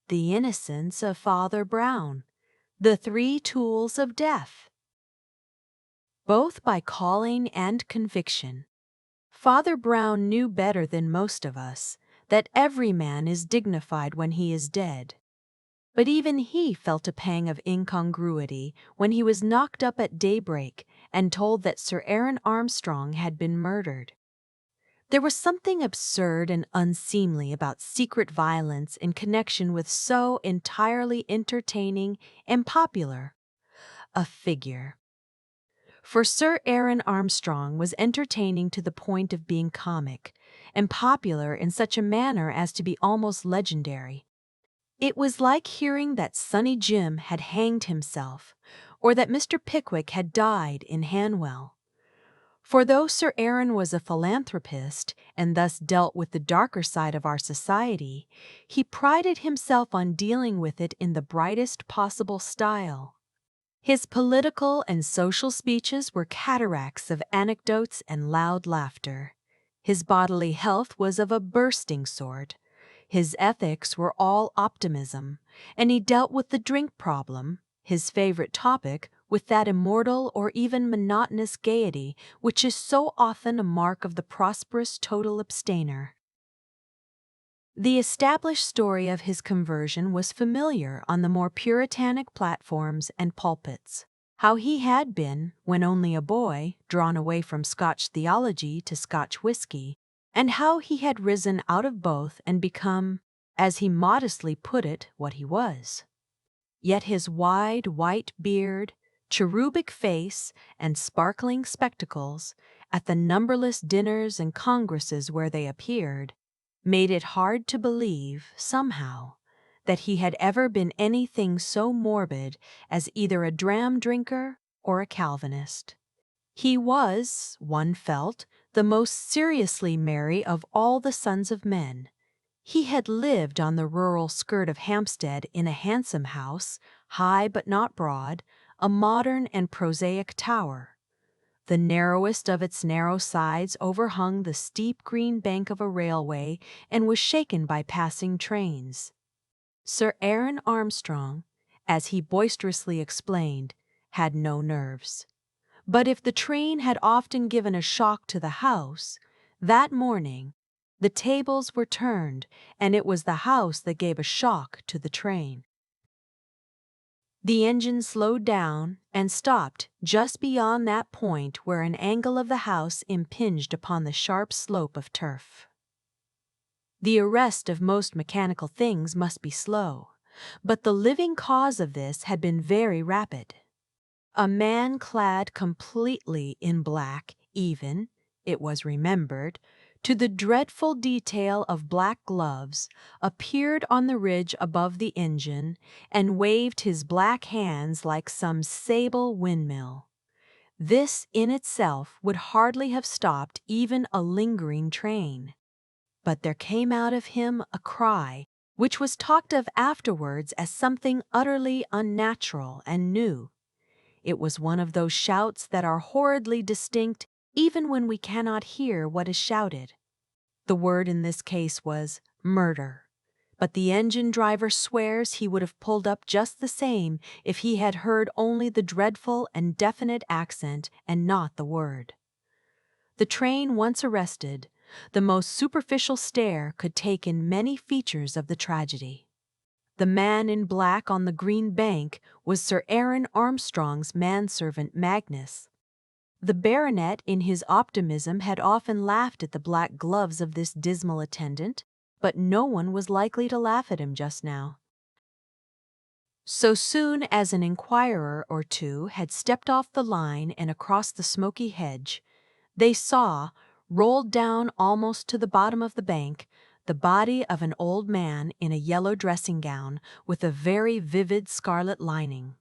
The Innocence of Father Brown, The Three Tools of Death. Both by calling and conviction. Father Brown knew better than most of us that every man is dignified when he is dead. But even he felt a pang of incongruity when he was knocked up at daybreak and told that Sir Aaron Armstrong had been murdered. There was something absurd and unseemly about secret violence in connection with so entirely entertaining and popular a figure. For Sir Aaron Armstrong was entertaining to the point of being comic, and popular in such a manner as to be almost legendary. It was like hearing that Sonny Jim had hanged himself, or that Mr. Pickwick had died in Hanwell. For though Sir Aaron was a philanthropist and thus dealt with the darker side of our society, he prided himself on dealing with it in the brightest possible style. His political and social speeches were cataracts of anecdotes and loud laughter. His bodily health was of a bursting sort. His ethics were all optimism, and he dealt with the drink problem, his favorite topic, with that immortal or even monotonous gaiety which is so often a mark of the prosperous total abstainer. The established story of his conversion was familiar on the more puritanic platforms and pulpits. How he had been, when only a boy, drawn away from Scotch theology to Scotch whiskey, and how he had risen out of both and become, as he modestly put it, what he was. Yet his wide white beard, cherubic face, and sparkling spectacles, at the numberless dinners and congresses where they appeared, made it hard to believe, somehow, that he had ever been anything so morbid as either a dram drinker or a Calvinist. He was, one felt, the most seriously merry of all the sons of men. He had lived on the rural skirt of Hampstead in a handsome house, high but not broad, a modern and prosaic tower. The narrowest of its narrow sides overhung the steep green bank of a railway and was shaken by passing trains. Sir Aaron Armstrong, as he boisterously explained, had no nerves. But if the train had often given a shock to the house, that morning the tables were turned, and it was the house that gave a shock to the train. The engine slowed down and stopped just beyond that point where an angle of the house impinged upon the sharp slope of turf. The arrest of most mechanical things must be slow, but the living cause of this had been very rapid. A man clad completely in black, even, it was remembered, to the dreadful detail of black gloves, appeared on the ridge above the engine and waved his black hands like some sable windmill. This in itself would hardly have stopped even a lingering train. But there came out of him a cry which was talked of afterwards as something utterly unnatural and new. It was one of those shouts that are horridly distinct even when we cannot hear what is shouted. The word in this case was murder, but the engine driver swears he would have pulled up just the same if he had heard only the dreadful and definite accent and not the word. The train once arrested, the most superficial stare could take in many features of the tragedy. The man in black on the green bank was Sir Aaron Armstrong's manservant Magnus. The baronet in his optimism had often laughed at the black gloves of this dismal attendant, but no one was likely to laugh at him just now. So soon as an inquirer or two had stepped off the line and across the smoky hedge, they saw, rolled down almost to the bottom of the bank, the body of an old man in a yellow dressing gown with a very vivid scarlet lining.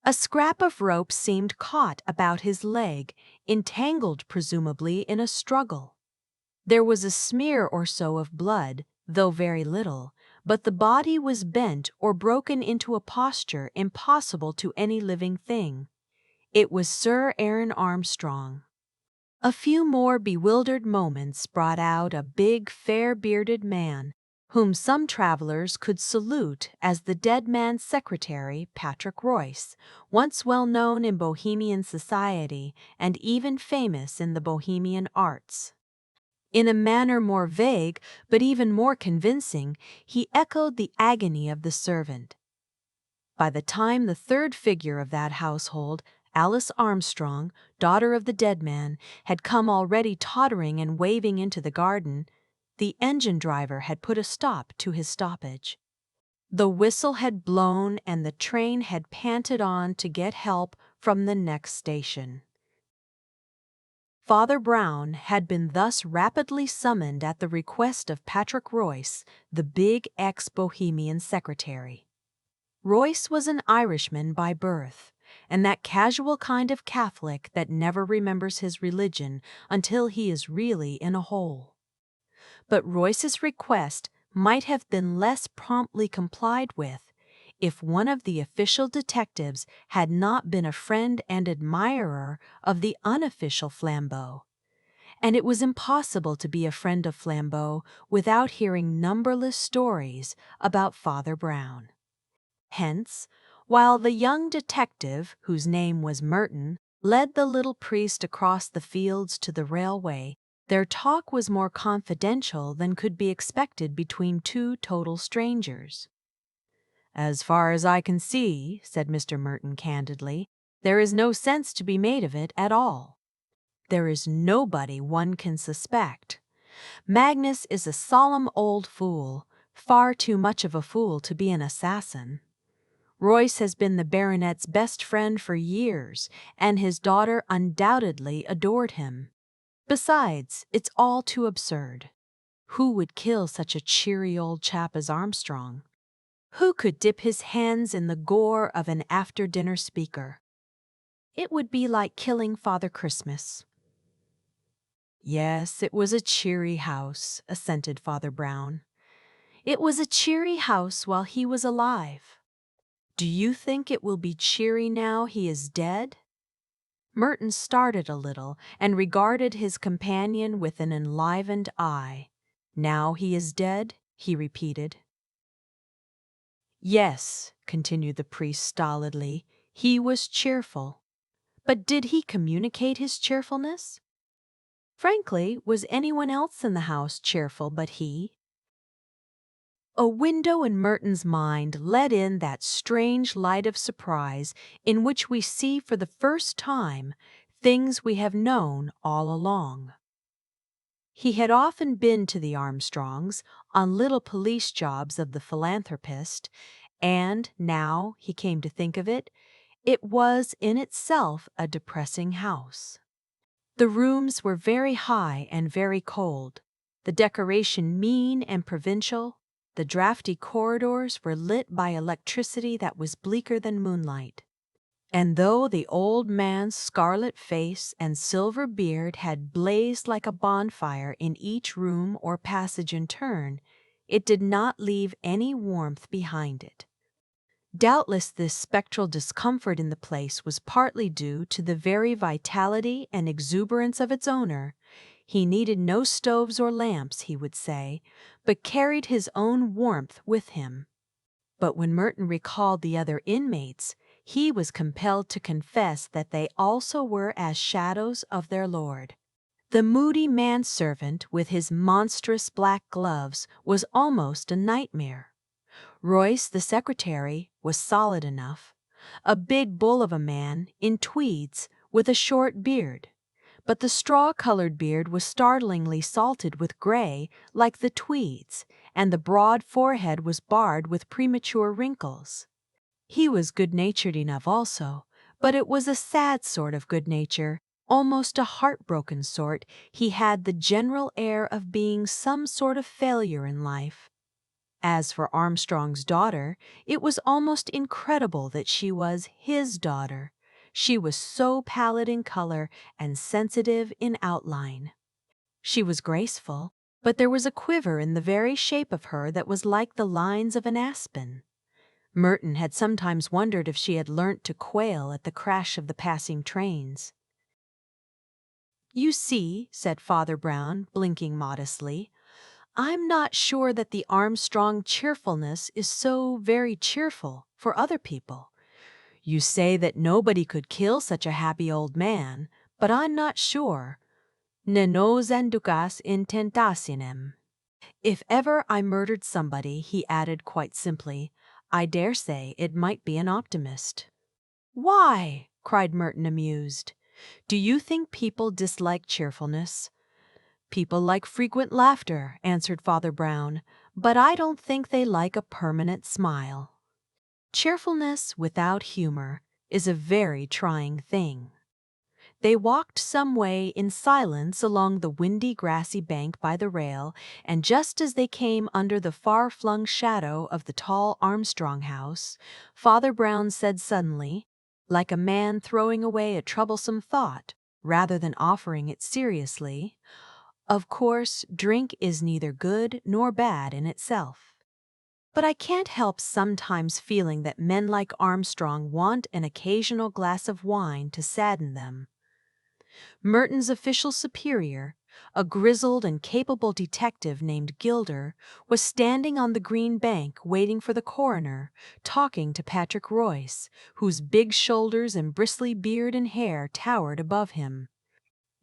A scrap of rope seemed caught about his leg, entangled presumably in a struggle. There was a smear or so of blood, though very little, but the body was bent or broken into a posture impossible to any living thing. It was Sir Aaron Armstrong. A few more bewildered moments brought out a big, fair-bearded man, whom some travelers could salute as the dead man's secretary, Patrick Royce, once well known in Bohemian society and even famous in the Bohemian arts. In a manner more vague, but even more convincing, he echoed the agony of the servant. By the time the third figure of that household, Alice Armstrong, daughter of the dead man, had come already tottering and waving into the garden, the engine driver had put a stop to his stoppage. The whistle had blown and the train had panted on to get help from the next station. Father Brown had been thus rapidly summoned at the request of Patrick Royce, the big ex-Bohemian secretary. Royce was an Irishman by birth, and that casual kind of Catholic that never remembers his religion until he is really in a hole. But Royce's request might have been less promptly complied with if one of the official detectives had not been a friend and admirer of the unofficial Flambeau. And it was impossible to be a friend of Flambeau without hearing numberless stories about Father Brown. Hence, while the young detective, whose name was Merton, led the little priest across the fields to the railway, their talk was more confidential than could be expected between two total strangers. "As far as I can see," said Mr. Merton candidly, "there is no sense to be made of it at all. There is nobody one can suspect. Magnus is a solemn old fool, far too much of a fool to be an assassin. Royce has been the baronet's best friend for years, and his daughter undoubtedly adored him. Besides, it's all too absurd. Who would kill such a cheery old chap as Armstrong? Who could dip his hands in the gore of an after-dinner speaker? It would be like killing Father Christmas." "Yes, it was a cheery house," assented Father Brown. "It was a cheery house while he was alive. Do you think it will be cheery now he is dead?" Merton started a little and regarded his companion with an enlivened eye. "Now he is dead?" he repeated. "Yes," continued the priest stolidly, "he was cheerful. But did he communicate his cheerfulness? Frankly, was anyone else in the house cheerful but he?" A window in Merton's mind let in that strange light of surprise in which we see for the first time things we have known all along. He had often been to the Armstrongs on little police jobs of the philanthropist, and now, he came to think of it, it was in itself a depressing house. The rooms were very high and very cold, the decoration mean and provincial. The drafty corridors were lit by electricity that was bleaker than moonlight. And though the old man's scarlet face and silver beard had blazed like a bonfire in each room or passage in turn, it did not leave any warmth behind it. Doubtless this spectral discomfort in the place was partly due to the very vitality and exuberance of its owner. He needed no stoves or lamps, he would say, but carried his own warmth with him. But when Merton recalled the other inmates, he was compelled to confess that they also were as shadows of their lord. The moody manservant with his monstrous black gloves was almost a nightmare. Royce, the secretary, was solid enough, a big bull of a man in tweeds with a short beard. But the straw-colored beard was startlingly salted with gray like the tweeds, and the broad forehead was barred with premature wrinkles. He was good-natured enough also, but it was a sad sort of good nature, almost a heartbroken sort. He had the general air of being some sort of failure in life. As for Armstrong's daughter, it was almost incredible that she was his daughter. She was so pallid in color and sensitive in outline. She was graceful, but there was a quiver in the very shape of her that was like the lines of an aspen. Merton had sometimes wondered if she had learnt to quail at the crash of the passing trains. "You see," said Father Brown, blinking modestly, I'm not sure that the Armstrong cheerfulness is so very cheerful for other people. You say that nobody could kill such a happy old man, but I'm not sure. Ne nos inducas in tentationem. If ever I murdered somebody, he added quite simply, I dare say it might be an optimist. Why? Cried Merton, amused. Do you think people dislike cheerfulness? People like frequent laughter, answered Father Brown, but I don't think they like a permanent smile. Cheerfulness without humor is a very trying thing. They walked some way in silence along the windy grassy bank by the rail, and just as they came under the far-flung shadow of the tall Armstrong house, Father Brown said suddenly, like a man throwing away a troublesome thought rather than offering it seriously, "Of course, drink is neither good nor bad in itself. But I can't help sometimes feeling that men like Armstrong want an occasional glass of wine to sadden them." Merton's official superior, a grizzled and capable detective named Gilder, was standing on the green bank waiting for the coroner, talking to Patrick Royce, whose big shoulders and bristly beard and hair towered above him.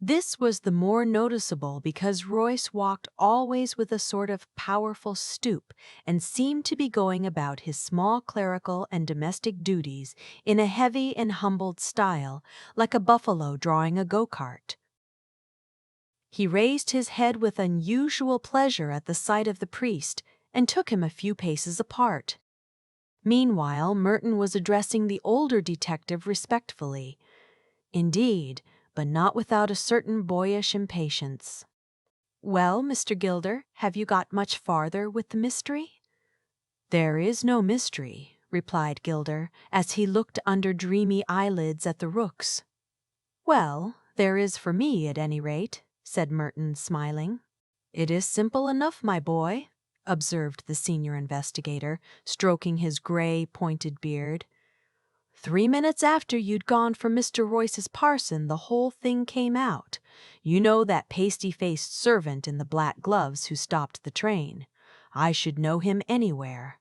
This was the more noticeable because Royce walked always with a sort of powerful stoop and seemed to be going about his small clerical and domestic duties in a heavy and humbled style, like a buffalo drawing a go-cart. He raised his head with unusual pleasure at the sight of the priest and took him a few paces apart. Meanwhile, Merton was addressing the older detective respectfully. Indeed, but not without a certain boyish impatience. "Well, Mr. Gilder, have you got much farther with the mystery?" "There is no mystery," replied Gilder, as he looked under dreamy eyelids at the rooks. "Well, there is for me, at any rate," said Merton, smiling. "It is simple enough, my boy," observed the senior investigator, stroking his gray, pointed beard. 3 minutes after you'd gone for Mr. Royce's parson, the whole thing came out. You know that pasty-faced servant in the black gloves who stopped the train. I should know him anywhere.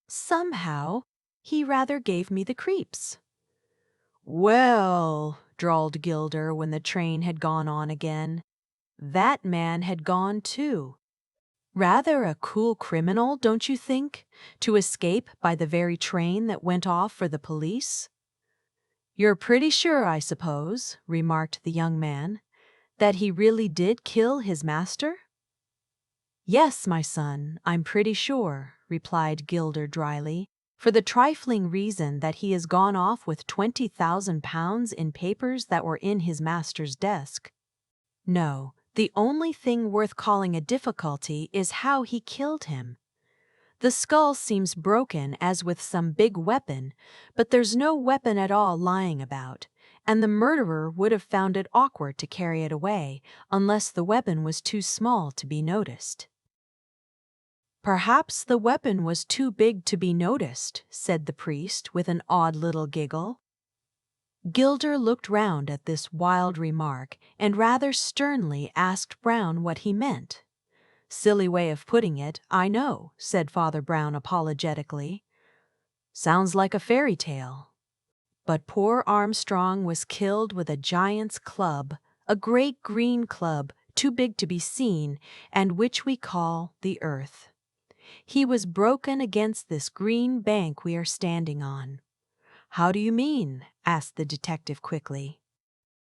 Somehow, he rather gave me the creeps." "Well," drawled Gilder when the train had gone on again, "that man had gone too. Rather a cool criminal, don't you think, to escape by the very train that went off for the police?" "You're pretty sure, I suppose," remarked the young man, "that he really did kill his master?" "Yes, my son, I'm pretty sure," replied Gilder dryly, "for the trifling reason that he has gone off with £20,000 in papers that were in his master's desk. No, the only thing worth calling a difficulty is how he killed him. The skull seems broken as with some big weapon, but there's no weapon at all lying about, and the murderer would have found it awkward to carry it away unless the weapon was too small to be noticed." "Perhaps the weapon was too big to be noticed," said the priest with an odd little giggle. Gilder looked round at this wild remark and rather sternly asked Brown what he meant. "Silly way of putting it, I know," said Father Brown apologetically. "Sounds like a fairy tale. But poor Armstrong was killed with a giant's club, a great green club, too big to be seen, and which we call the earth. He was broken against this green bank we are standing on." "How do you mean?" asked the detective quickly.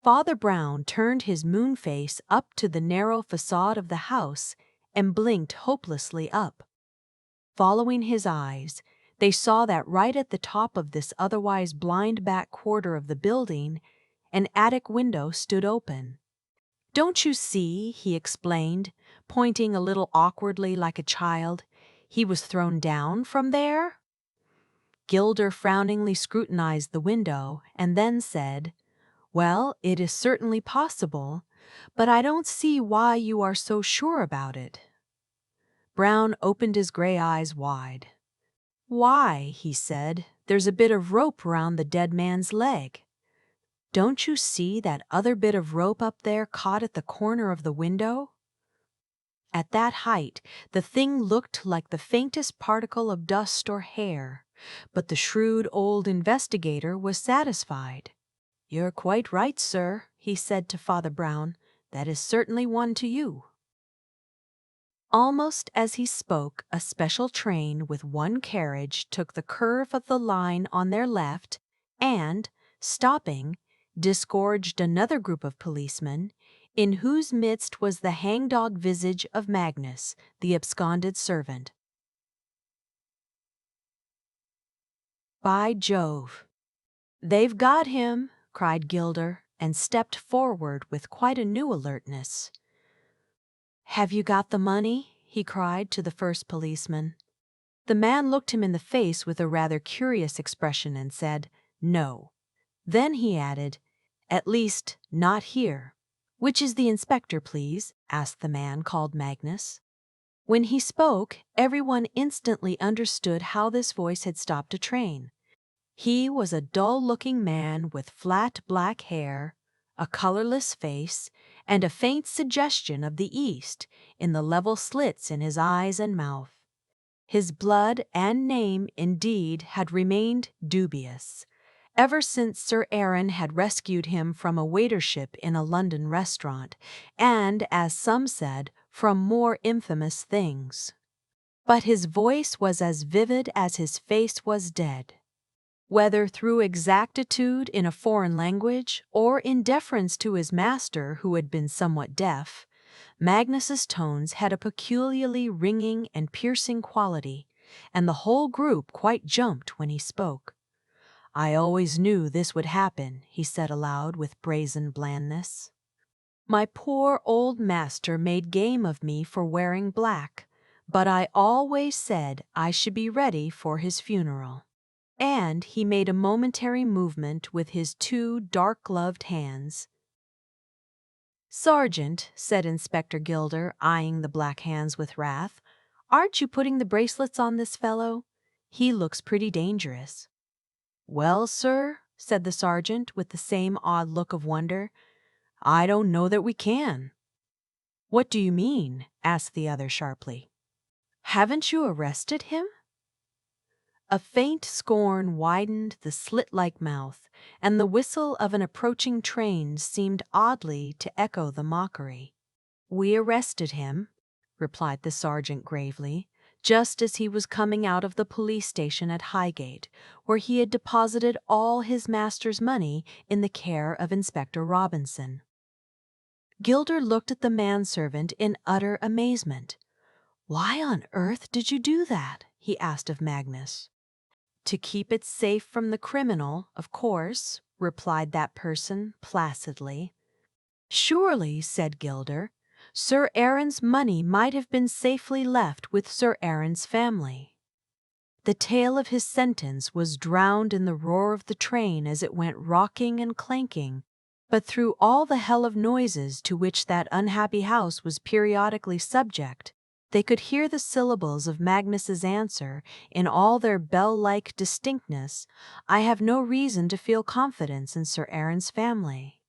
Father Brown turned his moon face up to the narrow facade of the house and blinked hopelessly up. Following his eyes, they saw that right at the top of this otherwise blind back quarter of the building, an attic window stood open. "Don't you see," he explained, pointing a little awkwardly like a child, "he was thrown down from there?" Gilder frowningly scrutinized the window and then said, "Well, it is certainly possible, but I don't see why you are so sure about it." Brown opened his gray eyes wide. "Why," he said, "there's a bit of rope round the dead man's leg. Don't you see that other bit of rope up there caught at the corner of the window?" At that height, the thing looked like the faintest particle of dust or hair, but the shrewd old investigator was satisfied. "You're quite right, sir," he said to Father Brown. "That is certainly one to you." Almost as he spoke, a special train with one carriage took the curve of the line on their left and, stopping, disgorged another group of policemen, in whose midst was the hangdog visage of Magnus, the absconded servant. "By Jove! They've got him!" cried Gilder, and stepped forward with quite a new alertness. "Have you got the money?" he cried to the first policeman. The man looked him in the face with a rather curious expression and said, "No." Then he added, "At least, not here." "Which is the inspector, please?" asked the man called Magnus. When he spoke, everyone instantly understood how this voice had stopped a train. He was a dull-looking man with flat black hair, a colorless face, and a faint suggestion of the East in the level slits in his eyes and mouth. His blood and name, indeed, had remained dubious, ever since Sir Aaron had rescued him from a waitership in a London restaurant, and, as some said, from more infamous things. But his voice was as vivid as his face was dead. Whether through exactitude in a foreign language or in deference to his master who had been somewhat deaf, Magnus's tones had a peculiarly ringing and piercing quality, and the whole group quite jumped when he spoke. "I always knew this would happen," he said aloud with brazen blandness. "My poor old master made game of me for wearing black, but I always said I should be ready for his funeral." And he made a momentary movement with his two dark-gloved hands. "Sergeant," said Inspector Gilder, eyeing the black hands with wrath, "aren't you putting the bracelets on this fellow? He looks pretty dangerous." "Well, sir," said the sergeant with the same odd look of wonder, "I don't know that we can." "What do you mean?" asked the other sharply. "Haven't you arrested him?" A faint scorn widened the slit-like mouth, and the whistle of an approaching train seemed oddly to echo the mockery. "We arrested him," replied the sergeant gravely, "just as he was coming out of the police station at Highgate, where he had deposited all his master's money in the care of Inspector Robinson." Gilder looked at the manservant in utter amazement. "Why on earth did you do that?" he asked of Magnus. "To keep it safe from the criminal, of course," replied that person placidly. "Surely," said Gilder, "Sir Aaron's money might have been safely left with Sir Aaron's family." The tail of his sentence was drowned in the roar of the train as it went rocking and clanking, but through all the hell of noises to which that unhappy house was periodically subject, they could hear the syllables of Magnus's answer in all their bell-like distinctness. "I have no reason to feel confidence in Sir Aaron's family."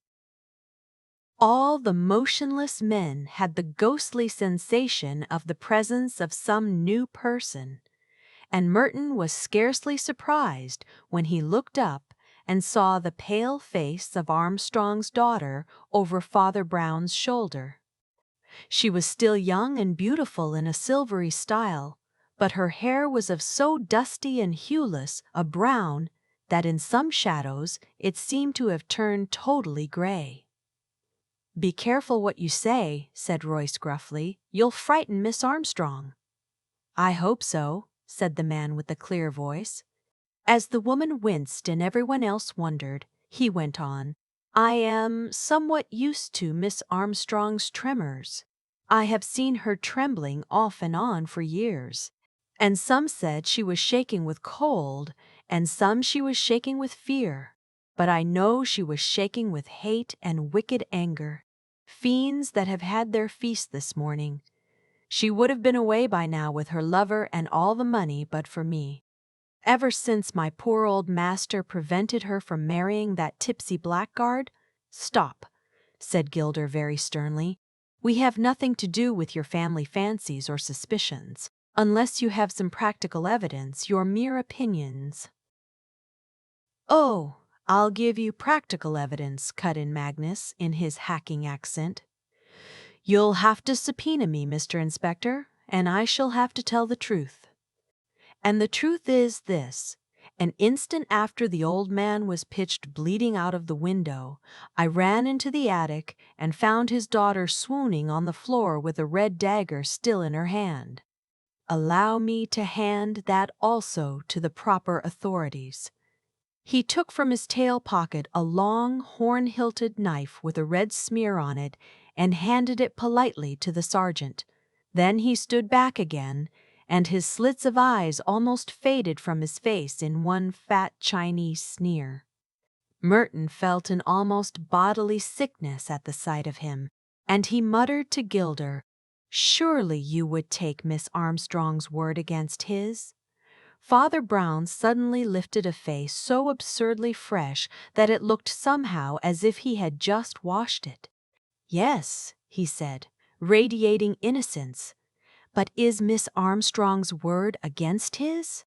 All the motionless men had the ghostly sensation of the presence of some new person, and Merton was scarcely surprised when he looked up and saw the pale face of Armstrong's daughter over Father Brown's shoulder. She was still young and beautiful in a silvery style, but her hair was of so dusty and hueless a brown that in some shadows it seemed to have turned totally gray. "Be careful what you say," said Royce gruffly. "You'll frighten Miss Armstrong." "I hope so," said the man with the clear voice. As the woman winced and everyone else wondered, he went on, "I am somewhat used to Miss Armstrong's tremors. I have seen her trembling off and on for years, and some said she was shaking with cold, and some she was shaking with fear. But I know she was shaking with hate and wicked anger, fiends that have had their feast this morning. She would have been away by now with her lover and all the money but for me. Ever since my poor old master prevented her from marrying that tipsy blackguard—" "Stop," said Gilder very sternly. We have nothing to do with your family fancies or suspicions. Unless you have some practical evidence, your mere opinions. Oh, I'll give you practical evidence, cut in Magnus in his hacking accent. You'll have to subpoena me, Mr. Inspector, and I shall have to tell the truth. And the truth is this. An instant after the old man was pitched bleeding out of the window, I ran into the attic and found his daughter swooning on the floor with a red dagger still in her hand. Allow me to hand that also to the proper authorities. He took from his tail pocket a long, horn-hilted knife with a red smear on it and handed it politely to the sergeant. Then he stood back again, and his slits of eyes almost faded from his face in one fat Chinese sneer. Merton felt an almost bodily sickness at the sight of him, and he muttered to Gilder, "Surely you would take Miss Armstrong's word against his?" Father Brown suddenly lifted a face so absurdly fresh that it looked somehow as if he had just washed it. "Yes," he said, radiating innocence. "But is Miss Armstrong's word against his?"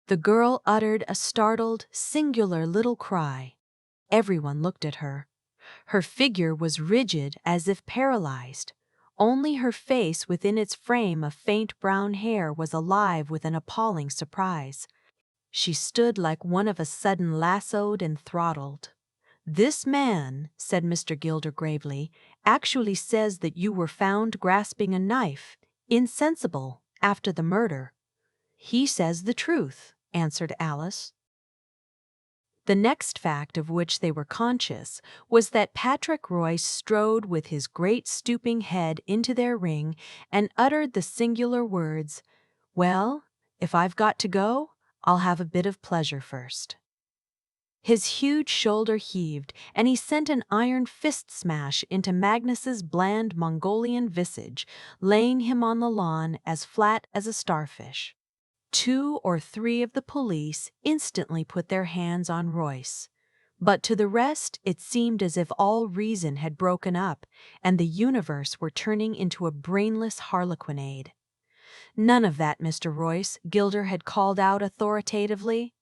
The girl uttered a startled, singular little cry. Everyone looked at her. Her figure was rigid as if paralyzed. Only her face within its frame of faint brown hair was alive with an appalling surprise. She stood like one of a sudden lassoed and throttled. "This man," said Mr. Gilder gravely, "actually says that you were found grasping a knife, insensible, after the murder." "He says the truth," answered Alice. The next fact of which they were conscious was that Patrick Royce strode with his great stooping head into their ring and uttered the singular words, "Well, if I've got to go, I'll have a bit of pleasure first." His huge shoulder heaved, and he sent an iron fist smash into Magnus's bland Mongolian visage, laying him on the lawn as flat as a starfish. 2 or 3 of the police instantly put their hands on Royce. But to the rest it seemed as if all reason had broken up and the universe were turning into a brainless harlequinade. "None of that, Mr. Royce," Gilder had called out authoritatively.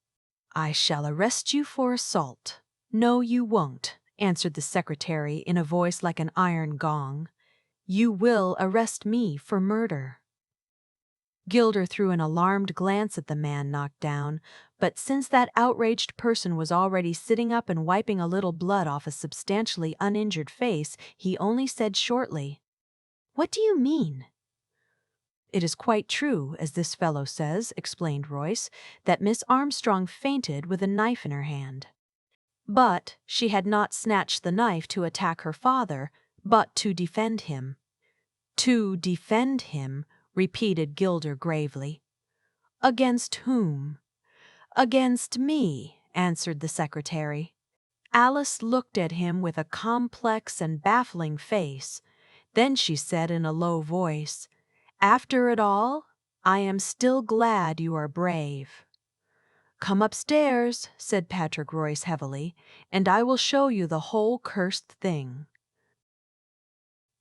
"I shall arrest you for assault." "No, you won't," answered the secretary in a voice like an iron gong. "You will arrest me for murder." Gilder threw an alarmed glance at the man knocked down, but since that outraged person was already sitting up and wiping a little blood off a substantially uninjured face, he only said shortly, "What do you mean?" "It is quite true, as this fellow says," explained Royce, "that Miss Armstrong fainted with a knife in her hand. But she had not snatched the knife to attack her father, but to defend him." "To defend him," repeated Gilder gravely. "Against whom?" "Against me," answered the secretary. Alice looked at him with a complex and baffling face. Then she said in a low voice, "After it all, I am still glad you are brave." "Come upstairs," said Patrick Royce heavily, "and I will show you the whole cursed thing."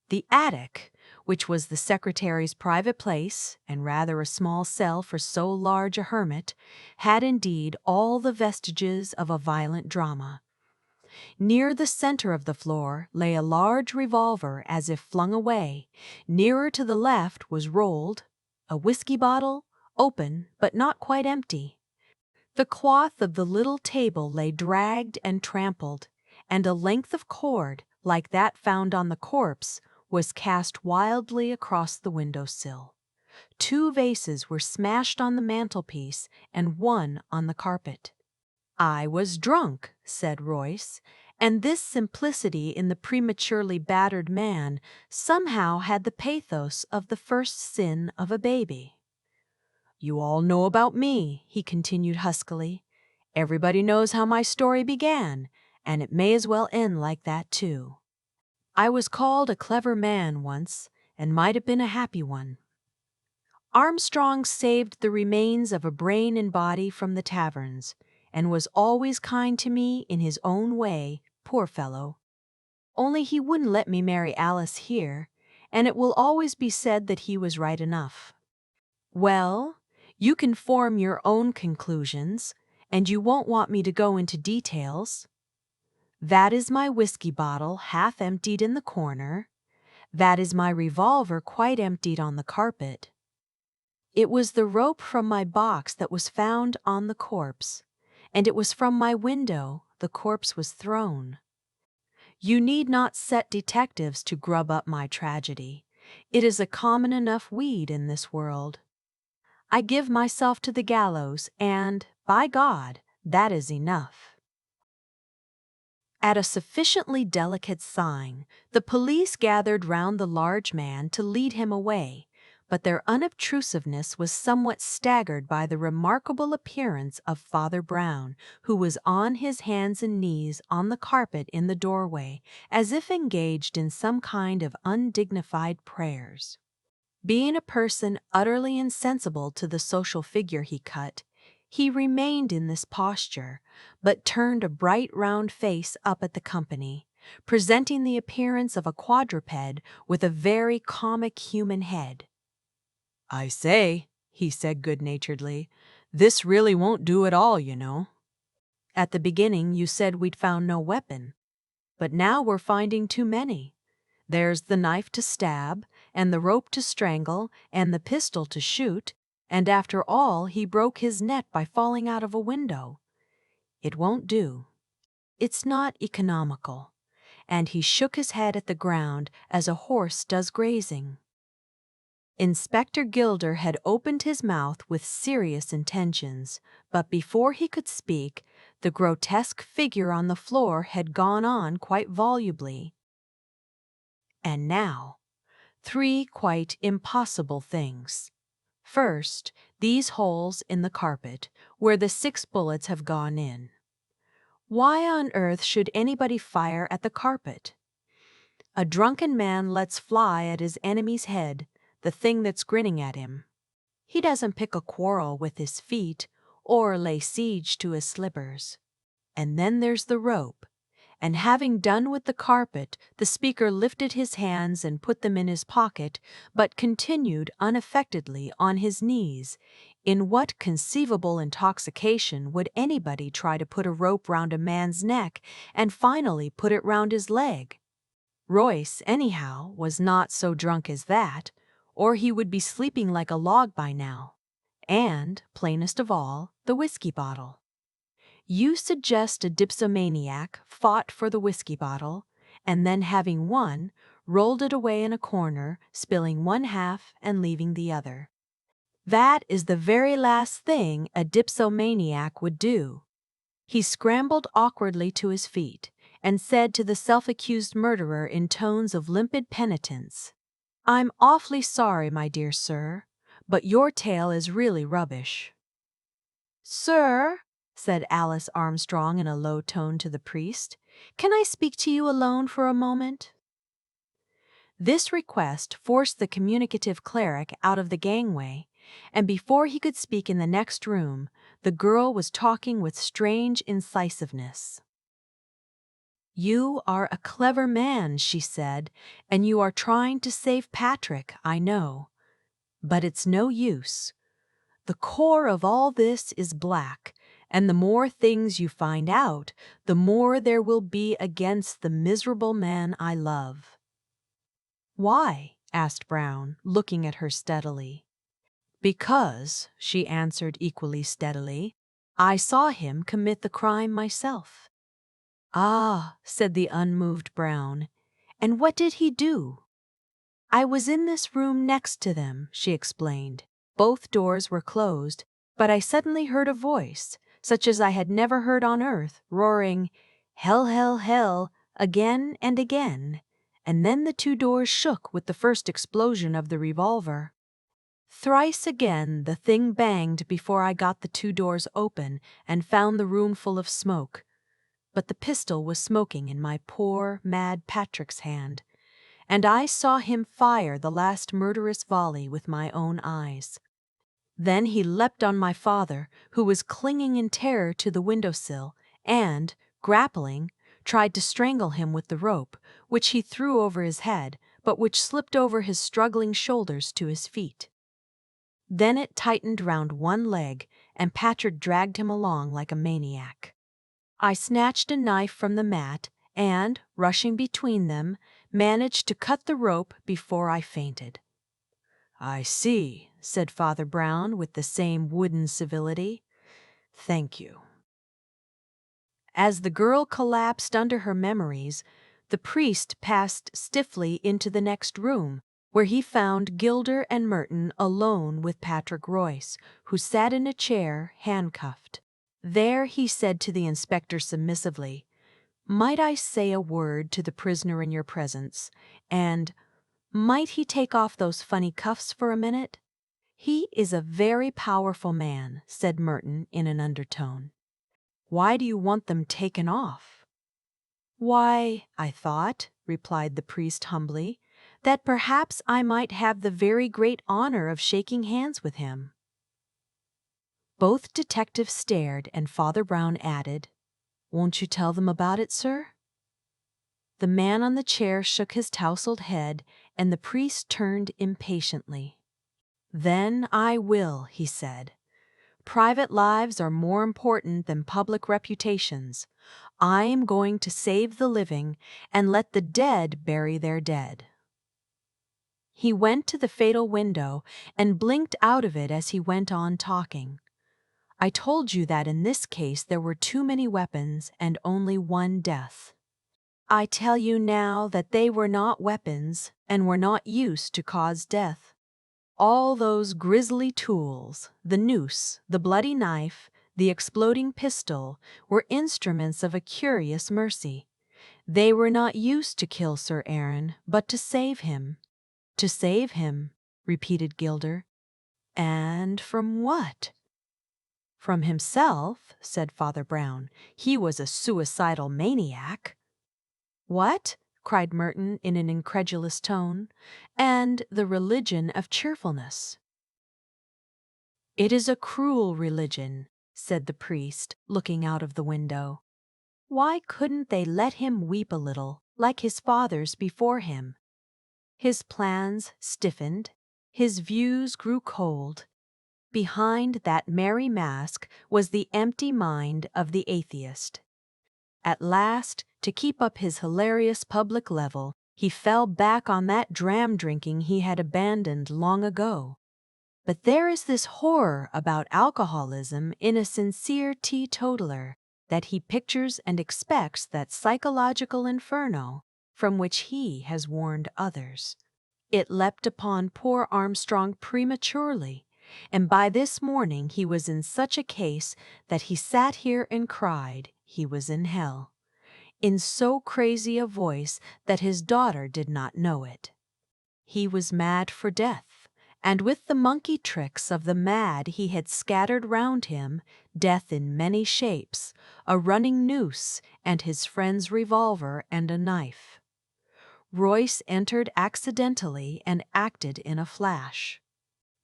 The attic, which was the secretary's private place, and rather a small cell for so large a hermit, had indeed all the vestiges of a violent drama. Near the center of the floor lay a large revolver as if flung away. Nearer to the left was rolled a whiskey bottle, open but not quite empty. The cloth of the little table lay dragged and trampled, and a length of cord, like that found on the corpse, was cast wildly across the window-sill. 2 vases were smashed on the mantelpiece and 1 on the carpet. "I was drunk," said Royce, and this simplicity in the prematurely battered man somehow had the pathos of the first sin of a baby. "You all know about me," he continued huskily. "Everybody knows how my story began, and it may as well end like that too. I was called a clever man once, and might have been a happy one. Armstrong saved the remains of a brain and body from the taverns, and was always kind to me in his own way, poor fellow. only he wouldn't let me marry Alice here, and it will always be said that he was right enough. Well, you can form your own conclusions, and you won't want me to go into details. That is my whiskey bottle half emptied in the corner. That is my revolver quite emptied on the carpet. It was the rope from my box that was found on the corpse, and it was from my window the corpse was thrown. You need not set detectives to grub up my tragedy. It is a common enough weed in this world. I give myself to the gallows, and, by God, that is enough. At a sufficiently delicate sign, the police gathered round the large man to lead him away, but their unobtrusiveness was somewhat staggered by the remarkable appearance of Father Brown, who was on his hands and knees on the carpet in the doorway, as if engaged in some kind of undignified prayers. Being a person utterly insensible to the social figure he cut, he remained in this posture, but turned a bright round face up at the company, presenting the appearance of a quadruped with a very comic human head. "I say," he said good-naturedly, "this really won't do at all, you know. At the beginning you said we'd found no weapon, but now we're finding too many. There's the knife to stab, and the rope to strangle, and the pistol to shoot, and after all he broke his neck by falling out of a window. It won't do. It's not economical." And he shook his head at the ground as a horse does grazing. Inspector Gilder had opened his mouth with serious intentions, but before he could speak, the grotesque figure on the floor had gone on quite volubly. "And now, 3 quite impossible things. First, these holes in the carpet, where the 6 bullets have gone in. Why on earth should anybody fire at the carpet? A drunken man lets fly at his enemy's head, the thing that's grinning at him. He doesn't pick a quarrel with his feet or lay siege to his slippers. And then there's the rope." And having done with the carpet, the speaker lifted his hands and put them in his pocket, but continued unaffectedly on his knees. In what conceivable intoxication would anybody try to put a rope round a man's neck and finally put it round his leg? Royce, anyhow, was not so drunk as that, or he would be sleeping like a log by now. And, plainest of all, the whiskey bottle. You suggest a dipsomaniac fought for the whiskey bottle, and then having won, rolled it away in a corner, spilling one half and leaving the other. That is the very last thing a dipsomaniac would do. He scrambled awkwardly to his feet, and said to the self-accused murderer in tones of limpid penitence, "I'm awfully sorry, my dear sir, but your tale is really rubbish." "Sir," said Alice Armstrong in a low tone to the priest, "can I speak to you alone for a moment?" This request forced the communicative cleric out of the gangway, and before he could speak in the next room, the girl was talking with strange incisiveness. "You are a clever man," she said, "and you are trying to save Patrick, I know. But it's no use. The core of all this is black, and the more things you find out, the more there will be against the miserable man I love." "Why?" asked Brown, looking at her steadily. "Because," she answered equally steadily, "I saw him commit the crime myself." "Ah," said the unmoved Brown, "and what did he do?" "I was in this room next to them," she explained. "Both doors were closed, but I suddenly heard a voice, such as I had never heard on earth, roaring, 'Hell, hell, hell,' again and again, and then the 2 doors shook with the first explosion of the revolver. Thrice again the thing banged before I got the 2 doors open and found the room full of smoke. But the pistol was smoking in my poor, mad Patrick's hand, and I saw him fire the last murderous volley with my own eyes. Then he leapt on my father, who was clinging in terror to the window-sill, and, grappling, tried to strangle him with the rope, which he threw over his head, but which slipped over his struggling shoulders to his feet. Then it tightened round one leg, and Patrick dragged him along like a maniac. I snatched a knife from the mat, and, rushing between them, managed to cut the rope before I fainted. "I see," said Father Brown with the same wooden civility. "Thank you." As the girl collapsed under her memories, the priest passed stiffly into the next room, where he found Gilder and Merton alone with Patrick Royce, who sat in a chair, handcuffed. There he said to the inspector submissively, "Might I say a word to the prisoner in your presence, and might he take off those funny cuffs for a minute?" "He is a very powerful man," said Merton in an undertone. "Why do you want them taken off?" "Why, I thought," replied the priest humbly, "that perhaps I might have the very great honor of shaking hands with him." Both detectives stared, and Father Brown added, "Won't you tell them about it, sir?" The man on the chair shook his tousled head, and the priest turned impatiently. "Then I will," he said. "Private lives are more important than public reputations. I am going to save the living and let the dead bury their dead." He went to the fatal window and blinked out of it as he went on talking. "I told you that in this case there were too many weapons and only one death. I tell you now that they were not weapons and were not used to cause death. All those grisly tools, the noose, the bloody knife, the exploding pistol, were instruments of a curious mercy. They were not used to kill Sir Aaron, but to save him." "To save him," repeated Gilder. "And from what?" "From himself," said Father Brown. "He was a suicidal maniac." "What?" cried Merton in an incredulous tone. "And the religion of cheerfulness." "It is a cruel religion," said the priest, looking out of the window. "Why couldn't they let him weep a little, like his fathers before him?" His plans stiffened, his views grew cold. Behind that merry mask was the empty mind of the atheist. At last, to keep up his hilarious public level, he fell back on that dram-drinking he had abandoned long ago. But there is this horror about alcoholism in a sincere teetotaler, that he pictures and expects that psychological inferno from which he has warned others. It leapt upon poor Armstrong prematurely, and by this morning he was in such a case that he sat here and cried he was in hell, in so crazy a voice that his daughter did not know it. He was mad for death, and with the monkey tricks of the mad he had scattered round him, death in many shapes, a running noose, and his friend's revolver and a knife. Royce entered accidentally and acted in a flash.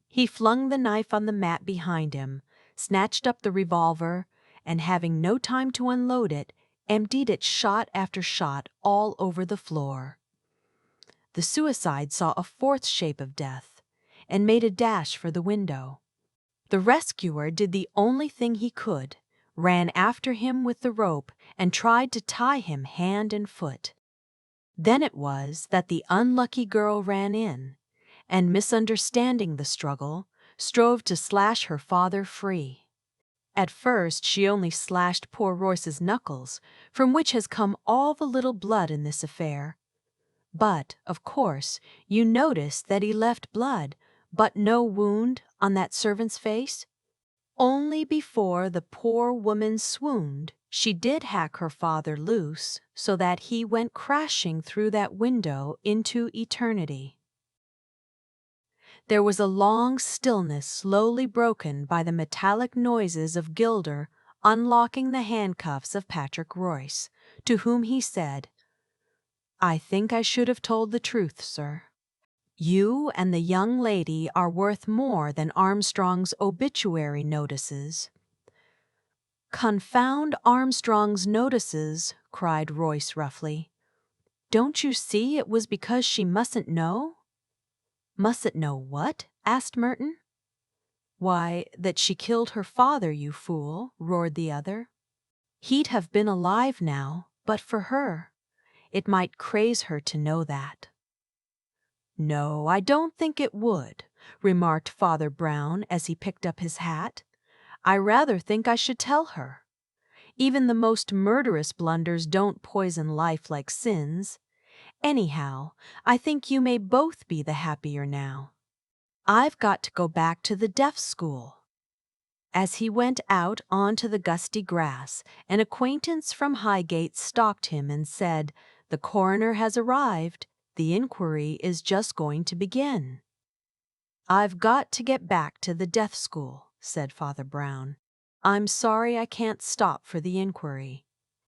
He flung the knife on the mat behind him, snatched up the revolver, and having no time to unload it, emptied it shot after shot all over the floor. The suicide saw a fourth shape of death, and made a dash for the window. The rescuer did the only thing he could, ran after him with the rope, and tried to tie him hand and foot. Then it was that the unlucky girl ran in, and misunderstanding the struggle, strove to slash her father free. At first she only slashed poor Royce's knuckles, from which has come all the little blood in this affair. But, of course, you notice that he left blood, but no wound, on that servant's face? Only before the poor woman swooned, she did hack her father loose, so that he went crashing through that window into eternity. There was a long stillness slowly broken by the metallic noises of Gilder unlocking the handcuffs of Patrick Royce, to whom he said, "I think I should have told the truth, sir. You and the young lady are worth more than Armstrong's obituary notices. "Confound Armstrong's notices," cried Royce roughly. "Don't you see it was because she mustn't know?" "Mustn't know what?" asked Merton. "Why, that she killed her father, you fool," roared the other. "He'd have been alive now, but for her. It might craze her to know that." "No, I don't think it would," remarked Father Brown as he picked up his hat. "I rather think I should tell her. Even the most murderous blunders don't poison life like sins. Anyhow, I think you may both be the happier now. I've got to go back to the deaf school." As he went out onto the gusty grass, an acquaintance from Highgate stopped him and said, "The coroner has arrived. The inquiry is just going to begin." "I've got to get back to the deaf school," said Father Brown. "I'm sorry I can't stop for the inquiry."